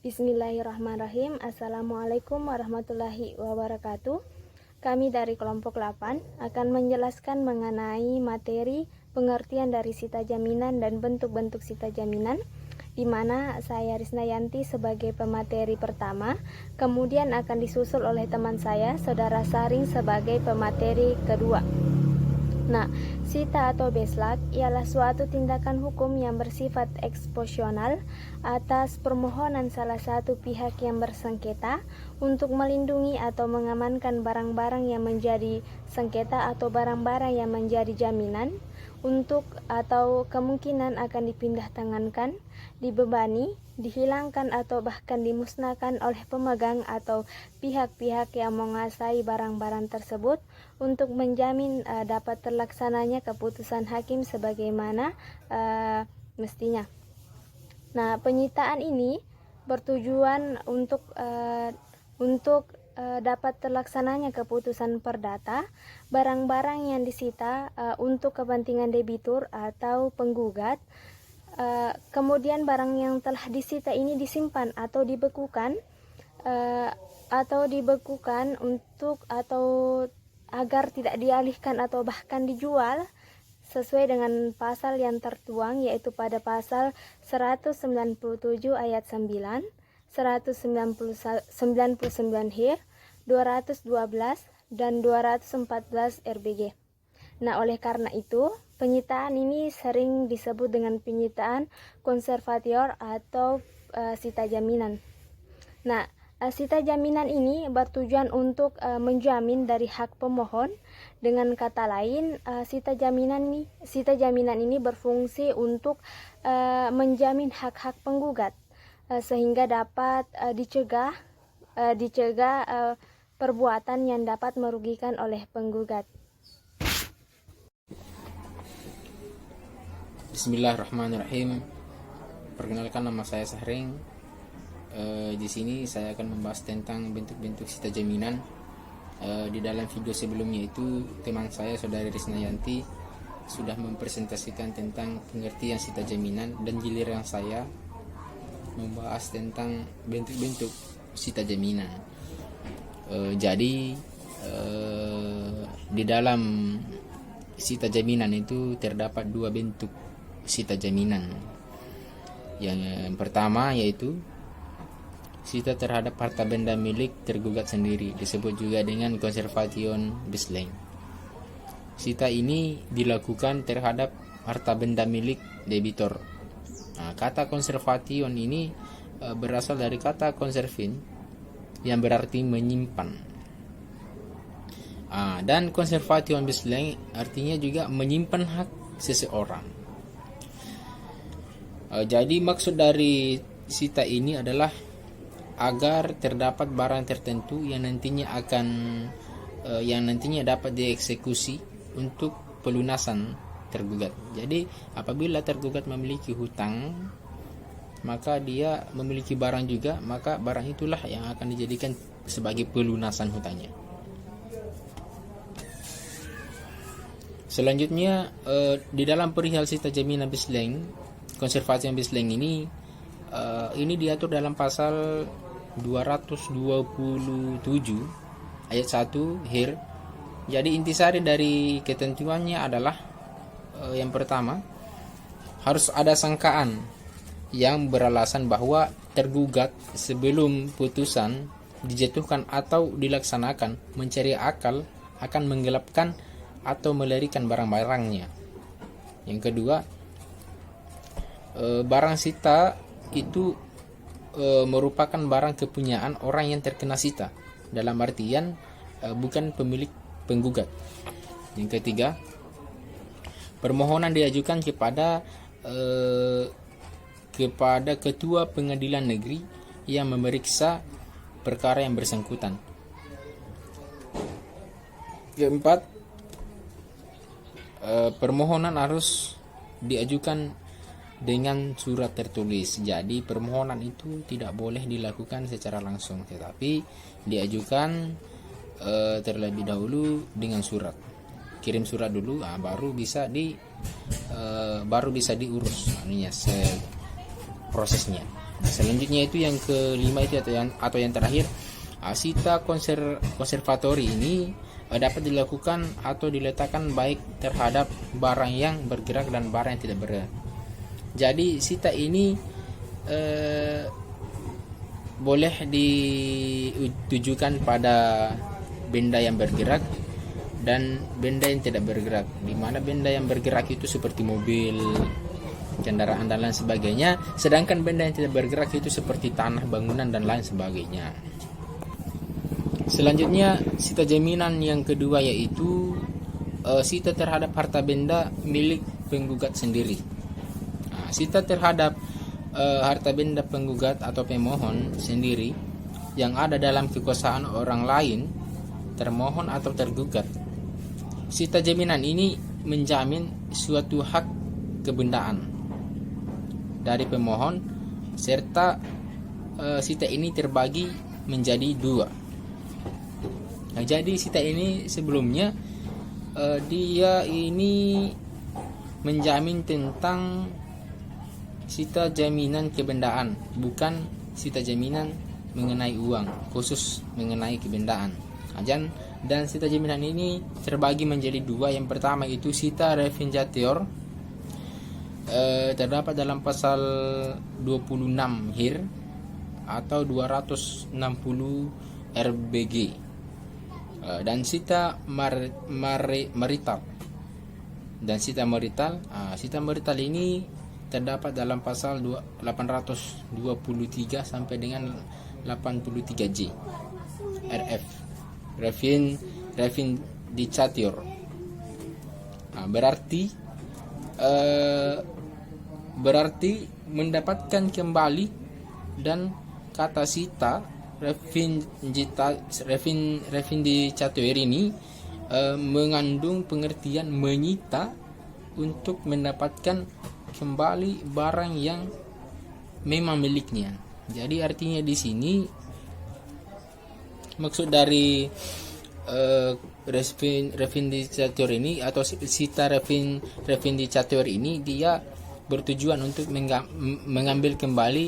Bismillahirrahmanirrahim. Assalamualaikum warahmatullahi wabarakatuh. Kami dari kelompok 8 akan menjelaskan mengenai materi pengertian dari sita jaminan dan bentuk-bentuk sita jaminan, di mana saya Risnayanti sebagai pemateri pertama, kemudian akan disusul oleh teman saya, Saudara Saring, sebagai pemateri kedua. Nah, sita atau beslak ialah suatu tindakan hukum yang bersifat eksposional atas permohonan salah satu pihak yang bersengketa untuk melindungi atau mengamankan barang-barang yang menjadi sengketa atau barang-barang yang menjadi jaminan untuk atau kemungkinan akan dipindah tangankan, dibebani, dihilangkan atau bahkan dimusnahkan oleh pemegang atau pihak-pihak yang menguasai barang-barang tersebut untuk menjamin dapat terlaksananya keputusan hakim sebagaimana mestinya. Nah, penyitaan ini bertujuan untuk dapat terlaksananya keputusan perdata barang-barang yang disita untuk kepentingan debitur atau penggugat. Kemudian barang yang telah disita ini disimpan atau dibekukan untuk atau agar tidak dialihkan atau bahkan dijual sesuai dengan pasal yang tertuang, yaitu pada pasal 197 ayat 9, 199 HIR, 212 dan 214 RBG. Nah, oleh karena itu, penyitaan ini sering disebut dengan penyitaan konservator atau sita jaminan. Nah, sita jaminan ini bertujuan untuk menjamin dari hak pemohon. Dengan kata lain, sita jaminan ini berfungsi untuk menjamin hak-hak penggugat sehingga dapat dicegah perbuatan yang dapat merugikan oleh penggugat. Bismillahirrahmanirrahim. Perkenalkan, nama saya Sahring. Di sini saya akan membahas tentang bentuk-bentuk sita jaminan. Di dalam video sebelumnya itu teman saya Saudari Risnayanti sudah mempresentasikan tentang pengertian sita jaminan, dan giliran saya membahas tentang bentuk-bentuk sita jaminan. Jadi di dalam sita jaminan itu terdapat dua bentuk sita jaminan. Yang pertama yaitu sita terhadap harta benda milik tergugat sendiri, disebut juga dengan conservation besleng. Sita ini dilakukan terhadap harta benda milik debitor. Nah, kata conservation ini berasal dari kata conservin yang berarti menyimpan. Dan conservation besleng artinya juga menyimpan hak seseorang. Jadi maksud dari sita ini adalah agar terdapat barang tertentu yang nantinya dapat dieksekusi untuk pelunasan tergugat. Jadi apabila tergugat memiliki hutang, maka dia memiliki barang juga, maka barang itulah yang akan dijadikan sebagai pelunasan hutangnya. Selanjutnya, di dalam perihal sita jaminan besleng, konservasi besleng ini diatur dalam pasal 227 ayat 1 HIR. Jadi intisari dari ketentuannya adalah yang pertama, harus ada sangkaan yang beralasan bahwa tergugat sebelum putusan dijatuhkan atau dilaksanakan mencari akal akan menggelapkan atau melarikan barang-barangnya. Yang kedua, barang sita itu merupakan barang kepunyaan orang yang terkena sita, dalam artian bukan pemilik penggugat. Yang ketiga, permohonan diajukan kepada ketua pengadilan negeri yang memeriksa perkara yang bersangkutan. Keempat, permohonan harus diajukan dengan surat tertulis. Jadi permohonan itu tidak boleh dilakukan secara langsung, tetapi diajukan terlebih dahulu dengan surat. Kirim surat dulu, baru bisa diurus prosesnya. Selanjutnya itu yang kelima itu atau yang terakhir, sita konservatori ini dapat dilakukan atau diletakkan baik terhadap barang yang bergerak dan barang yang tidak bergerak. Jadi sita ini boleh ditujukan pada benda yang bergerak dan benda yang tidak bergerak, di mana benda yang bergerak itu seperti mobil, kendaraan dan lain sebagainya, sedangkan benda yang tidak bergerak itu seperti tanah, bangunan dan lain sebagainya. Selanjutnya sita jaminan yang kedua yaitu sita terhadap harta benda milik penggugat sendiri. Sita terhadap harta benda penggugat atau pemohon sendiri yang ada dalam kekuasaan orang lain, termohon atau tergugat. Sita jaminan ini menjamin suatu hak kebendaan dari pemohon, serta sita ini terbagi menjadi dua. Nah, jadi sita ini sebelumnya dia ini menjamin tentang sita jaminan kebendaan, bukan sita jaminan mengenai uang, khusus mengenai kebendaan. Dan sita jaminan ini terbagi menjadi dua. Yang pertama itu sita refinjatior, terdapat dalam pasal 26 HIR atau 260 RBG, dan sita marital. Dan sita marital, sita marital ini terdapat dalam pasal 823 sampai dengan 83J RF, Refinjatior. Berarti mendapatkan kembali, dan kata sita refinjatior ini mengandung pengertian menyita untuk mendapatkan kembali barang yang memang miliknya. Jadi artinya di sini maksud dari refinjatior ini atau sita refinjatior ini, dia bertujuan untuk mengambil kembali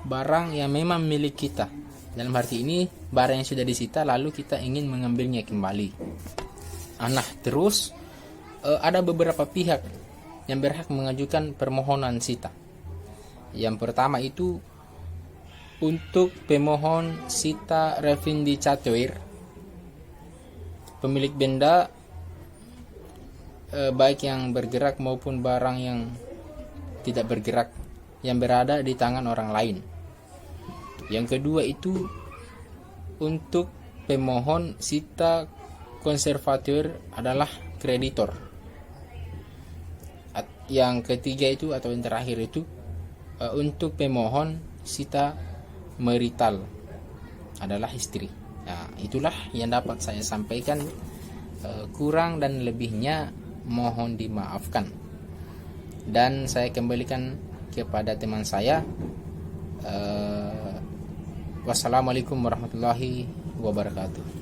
barang yang memang milik kita. Dalam arti ini barang yang sudah disita lalu kita ingin mengambilnya kembali. Nah, terus ada beberapa pihak yang berhak mengajukan permohonan sita. Yang pertama itu untuk pemohon sita refinjatior, pemilik benda baik yang bergerak maupun barang yang tidak bergerak yang berada di tangan orang lain. Yang kedua itu untuk pemohon sita konservator adalah kreditor. Yang ketiga itu atau yang terakhir itu untuk pemohon sita marital adalah istri. Nah, itulah yang dapat saya sampaikan. Kurang dan lebihnya mohon dimaafkan. Dan saya kembalikan kepada teman saya. Wassalamualaikum warahmatullahi wabarakatuh.